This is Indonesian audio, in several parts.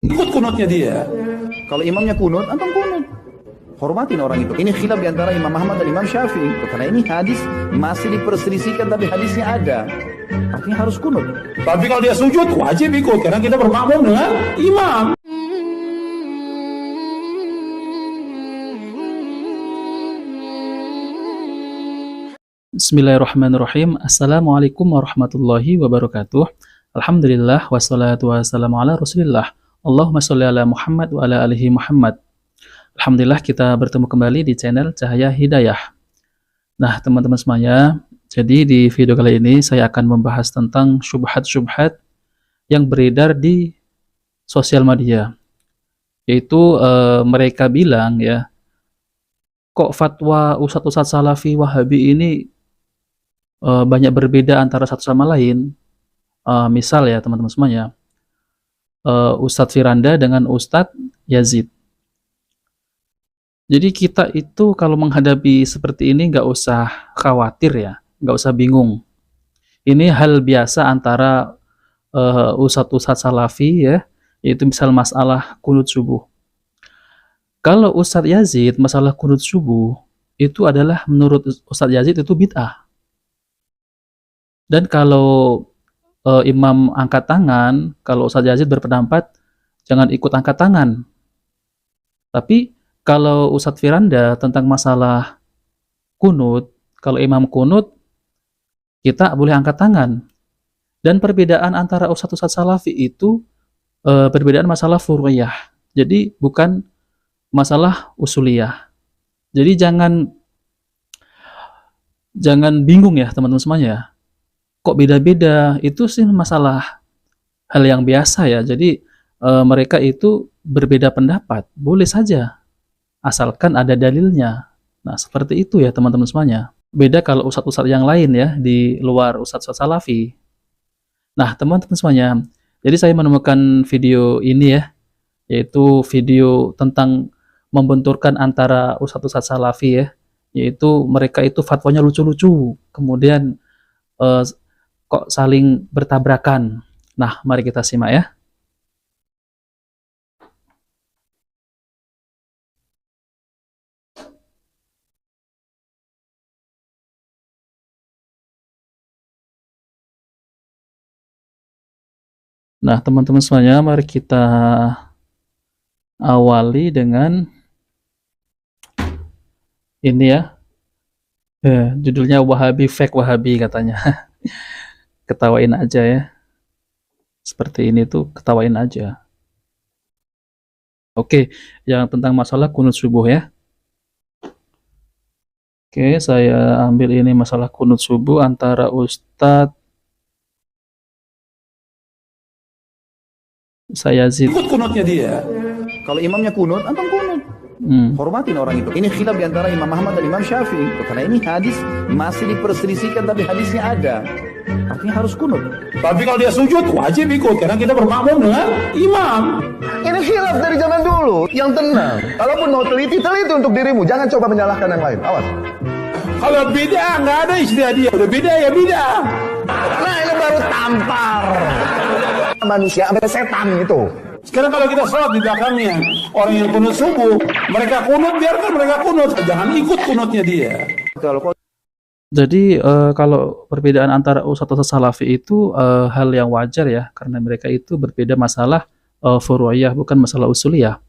Ikut kunutnya dia. Kalau imamnya kunut, antum kunut. Hormatin orang itu. Ini khilaf di antara Imam Ahmad dan Imam Syafi'i. Karena ini hadis masih diperselisihkan tapi hadisnya ada. Artinya harus kunut. Tapi kalau dia sujud wajib ikut karena kita bermakmum dengan imam. Bismillahirrahmanirrahim. Assalamualaikum warahmatullahi wabarakatuh. Alhamdulillah wassalatu wassalamu ala Rasulillah. Allahumma sholli ala Muhammad wa ala alihi Muhammad. Alhamdulillah kita bertemu kembali di channel Cahaya Hidayah. Nah, teman-teman semuanya, jadi di video kali ini saya akan membahas tentang syubhat-syubhat yang beredar di sosial media. Yaitu mereka bilang ya, kok fatwa Ustadz-Ustadz Salafi Wahabi ini banyak berbeda antara satu sama lain. Misal ya teman-teman semuanya, Ustadz Firanda dengan Ustadz Yazid. Jadi kita itu kalau menghadapi seperti ini nggak usah khawatir ya, nggak usah bingung. Ini hal biasa antara Ustadz-Ustadz Salafi ya, yaitu misal masalah kunut subuh. Kalau Ustadz Yazid masalah kunut subuh itu adalah menurut Ustadz Yazid itu bid'ah. Dan kalau imam angkat tangan, kalau Ustadz Yazid berpendapat jangan ikut angkat tangan. Tapi kalau Ustadz Firanda tentang masalah kunut, kalau imam kunut kita boleh angkat tangan. Dan perbedaan antara Ustadz-Ustadz Salafi itu perbedaan masalah furu'iyah. Jadi bukan masalah usuliyah. Jadi jangan bingung ya teman-teman semuanya. Kok beda-beda? Itu sih masalah hal yang biasa ya. Jadi mereka itu berbeda pendapat, boleh saja asalkan ada dalilnya. Nah, seperti itu ya teman-teman semuanya. Beda kalau ustadz-ustadz yang lain ya, di luar ustadz-ustadz Salafi. Nah, teman-teman semuanya, jadi saya menemukan video ini ya, yaitu video tentang membenturkan antara ustadz-ustadz Salafi ya, yaitu mereka itu fatwanya lucu-lucu, kemudian kok saling bertabrakan. Nah, mari kita simak ya. Nah, teman-teman semuanya, mari kita awali dengan ini ya. Judulnya Wahabi Fake Wahabi katanya. Ketawain aja ya. Seperti ini tuh ketawain aja. Oke, yang tentang masalah kunut subuh ya. Oke, saya ambil ini masalah kunut subuh antara Ustadz Yazid. Ikut kunutnya dia. Kalau imamnya kunut, antum kunut. Hormatin orang itu. Ini khilaf di antara Imam Ahmad dan Imam Syafi'i. Karena ini hadis masih diperselisihkan tapi hadisnya ada. Artinya harus kunut. Tapi kalau dia sujud wajib ikut karena kita bermakmum dengan imam. Ini khilaf dari zaman dulu. Yang tenang. Kalaupun mau teliti untuk dirimu. Jangan coba menyalahkan yang lain. Awas. Kalau beda nggak ada istilah dia. Udah beda ya beda. Nah, ini baru tampar. Manusia sampai setan itu. Sekarang kalau kita sholat di belakangnya orang yang kunut subuh, mereka kunut, biarkan mereka kunut, jangan ikut kunutnya dia. Jadi kalau perbedaan antara Ustadz Salafi itu hal yang wajar ya, karena mereka itu berbeda masalah furu'iyah, bukan masalah usuliyah.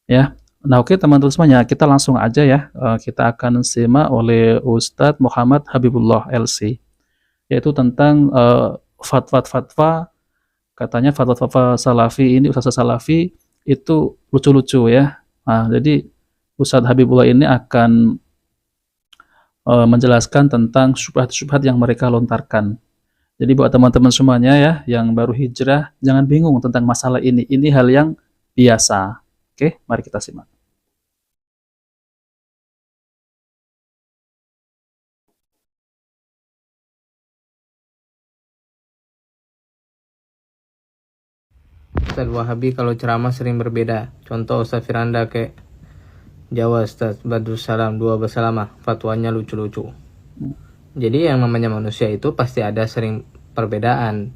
Ya. Nah, oke teman-teman semuanya, kita langsung aja ya, kita akan simak oleh Ustadz Muhammad Habibullah LC, yaitu tentang fatwa-fatwa. Katanya fatwa-fatwa Salafi ini, Ustadz Salafi itu lucu-lucu ya. Nah, jadi Ustadz Habibullah ini akan menjelaskan tentang syubhat-syubhat yang mereka lontarkan. Jadi buat teman-teman semuanya ya, yang baru hijrah, jangan bingung tentang masalah ini. Ini hal yang biasa. Oke, mari kita simak. Ustadz Wahabi kalau ceramah sering berbeda. Contoh Ustadz Firanda kayak Jawa Ustadz Badrussalam dua bersalamah, fatwanya lucu-lucu. Jadi yang namanya manusia itu pasti ada sering perbedaan.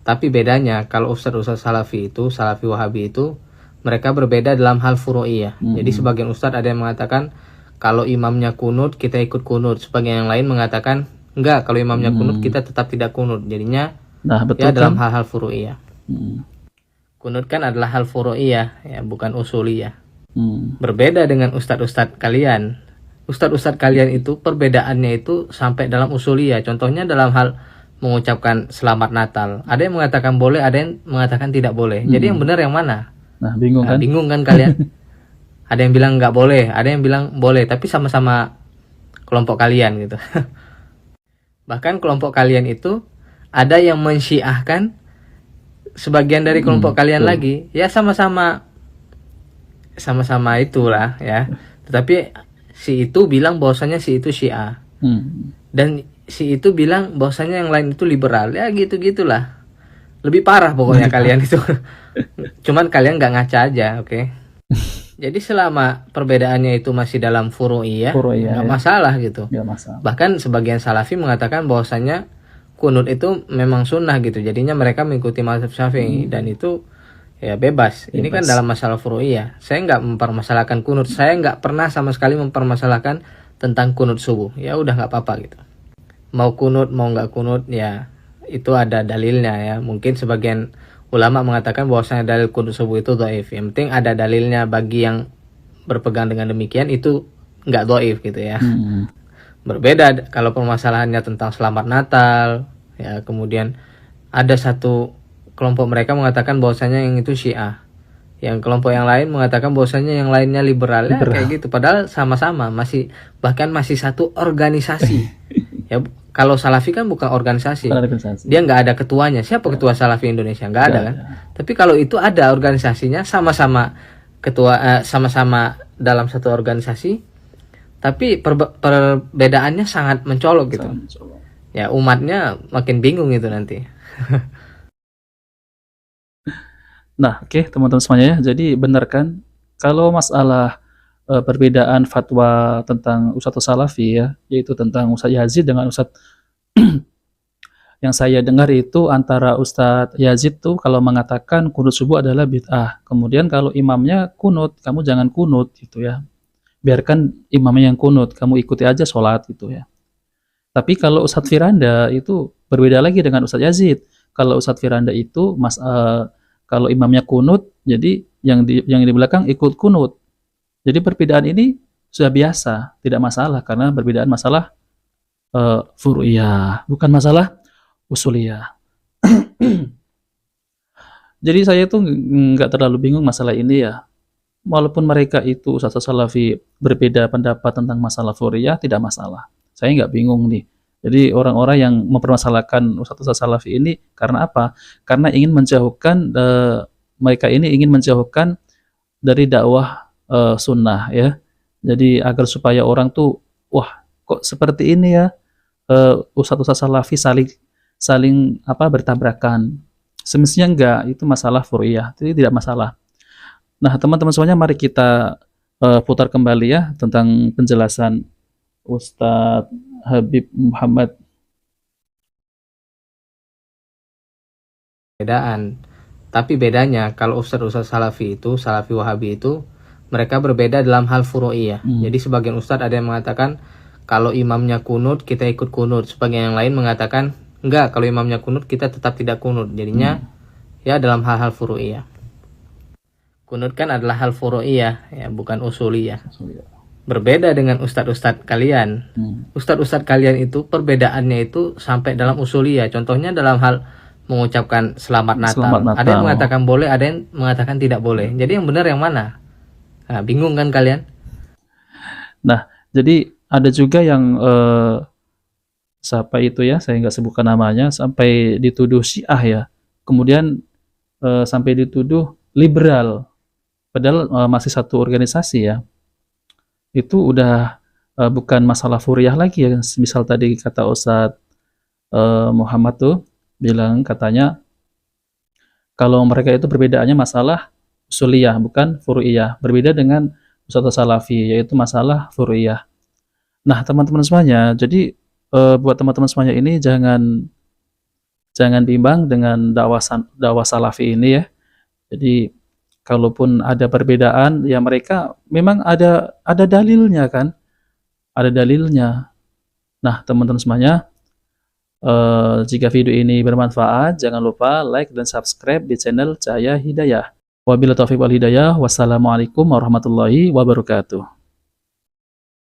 Tapi bedanya kalau ustadz-ustadz salafi itu, salafi wahabi itu, mereka berbeda dalam hal furu'iyah. Jadi sebagian ustadz ada yang mengatakan kalau imamnya kunut kita ikut kunut, sebagian yang lain mengatakan enggak, kalau imamnya kunut kita tetap tidak kunut. Jadinya Nah, betul ya dalam kan? hal-hal furu'iyah. Kunut kan adalah hal furu'iyah, ya bukan usuliyah. Berbeda dengan ustadz-ustadz kalian. Ustadz-ustadz kalian itu perbedaannya itu sampai dalam usuliyah. Contohnya dalam hal mengucapkan selamat Natal. Ada yang mengatakan boleh, ada yang mengatakan tidak boleh. Jadi yang benar yang mana? Nah, bingung Nah, kan? bingung kan kalian? Ada yang bilang nggak boleh, ada yang bilang boleh, tapi sama-sama kelompok kalian gitu. Bahkan kelompok kalian itu ada yang mensyiahkan sebagian dari kelompok kalian betul. lagi, ya sama-sama itulah ya. Tetapi si itu bilang bahwasanya si itu Syiah. Dan si itu bilang bahwasanya yang lain itu liberal. Ya gitu-gitulah. Lebih parah pokoknya kalian itu. Cuman kalian nggak ngaca aja, oke? Jadi selama perbedaannya itu masih dalam furu'iyah, Furu'iyah, nggak ya. masalah gitu. Nggak masalah. Bahkan sebagian salafi mengatakan bahwasanya kunut itu memang sunnah gitu. Jadinya mereka mengikuti mazhab Syafi'i dan itu ya bebas. Ini kan dalam masalah furu'iyah. Saya nggak mempermasalahkan kunut. Saya nggak pernah sama sekali mempermasalahkan tentang kunut subuh. Ya udah nggak apa-apa gitu. Mau kunut mau nggak kunut ya itu ada dalilnya ya. Mungkin sebagian ulama mengatakan bahwasanya dalil kunut subuh itu dhaif. Yang penting ada dalilnya bagi yang berpegang dengan demikian itu nggak dhaif gitu ya. Berbeda kalau permasalahannya tentang selamat Natal ya, kemudian ada satu kelompok mereka mengatakan bahwasanya yang itu Syiah, yang kelompok yang lain mengatakan bahwasanya yang lainnya liberal. Ya kayak gitu, padahal sama-sama bahkan masih satu organisasi. Ya kalau Salafi kan bukan organisasi, dia nggak ada ketuanya. Siapa ketua Salafi Indonesia? Nggak ada kan. Tapi kalau itu ada organisasinya, sama-sama ketua, sama-sama dalam satu organisasi, tapi perbedaannya sangat mencolok gitu. Ya umatnya makin bingung itu nanti. Nah, oke, teman-teman semuanya ya. Jadi benar kan kalau masalah perbedaan fatwa tentang Ustadz Salafi ya, yaitu tentang Ustadz Yazid dengan Ustadz yang saya dengar itu antara Ustadz Yazid tuh kalau mengatakan kunut subuh adalah bid'ah. Kemudian kalau imamnya kunut, kamu jangan kunut gitu ya. Biarkan imamnya yang kunut, kamu ikuti aja sholat gitu ya. Tapi kalau Ustadz Firanda itu berbeda lagi dengan Ustadz Yazid. Kalau Ustadz Firanda itu kalau imamnya kunut, jadi yang di belakang ikut kunut. Jadi perbedaan ini sudah biasa, tidak masalah karena perbedaan masalah furu'iyah, bukan masalah usuliyah. Jadi saya itu nggak terlalu bingung masalah ini ya. Walaupun mereka itu Ustadz Salafi berbeda pendapat tentang masalah furu'iyah, tidak masalah. Saya nggak bingung nih. Jadi orang-orang yang mempermasalahkan Ustadz Salafi ini karena apa? Karena ingin menjauhkan mereka ini ingin menjauhkan dari dakwah sunnah ya. Jadi agar supaya orang tuh wah kok seperti ini ya, Ustadz Salafi saling bertabrakan. Semestinya enggak, itu masalah furu'iyah, jadi tidak masalah. Nah teman-teman semuanya, mari kita putar kembali ya tentang penjelasan Ustadz Habib Muhammad. Tapi bedanya kalau ustadz Salafi itu, Salafi Wahabi itu, mereka berbeda dalam hal furu'iyah. Jadi sebagian ustadz ada yang mengatakan kalau imamnya kunut kita ikut kunut, sebagian yang lain mengatakan enggak, kalau imamnya kunut kita tetap tidak kunut. Jadinya ya dalam hal-hal furu'iyah. Kunut kan adalah hal furu'iyah ya, bukan usuliyah. Berbeda dengan ustadz-ustadz kalian. Ustadz-ustadz kalian itu perbedaannya itu sampai dalam usuliyah. Contohnya dalam hal mengucapkan selamat Natal. Ada yang mengatakan boleh, ada yang mengatakan tidak boleh. Jadi yang benar yang mana? Nah, bingung kan kalian? Nah, jadi ada juga yang siapa itu ya, saya nggak sebutkan namanya, sampai dituduh Syiah ya. Kemudian sampai dituduh liberal. Padahal masih satu organisasi ya. Itu udah bukan masalah furu'iyah lagi ya. Misal tadi kata Ustadz Muhammad tuh bilang katanya kalau mereka itu perbedaannya masalah usuliyah bukan furu'iyah, berbeda dengan Ustadz Salafi yaitu masalah furu'iyah. Nah teman-teman semuanya, jadi buat teman-teman semuanya ini jangan Jangan bimbang dengan dakwah salafi ini ya. Jadi kalaupun ada perbedaan ya mereka memang ada dalilnya kan. Ada dalilnya. Nah, teman-teman semuanya, jika video ini bermanfaat, jangan lupa like dan subscribe di channel Cahaya Hidayah. Wabillahi taufiq wal hidayah. Wassalamualaikum warahmatullahi wabarakatuh.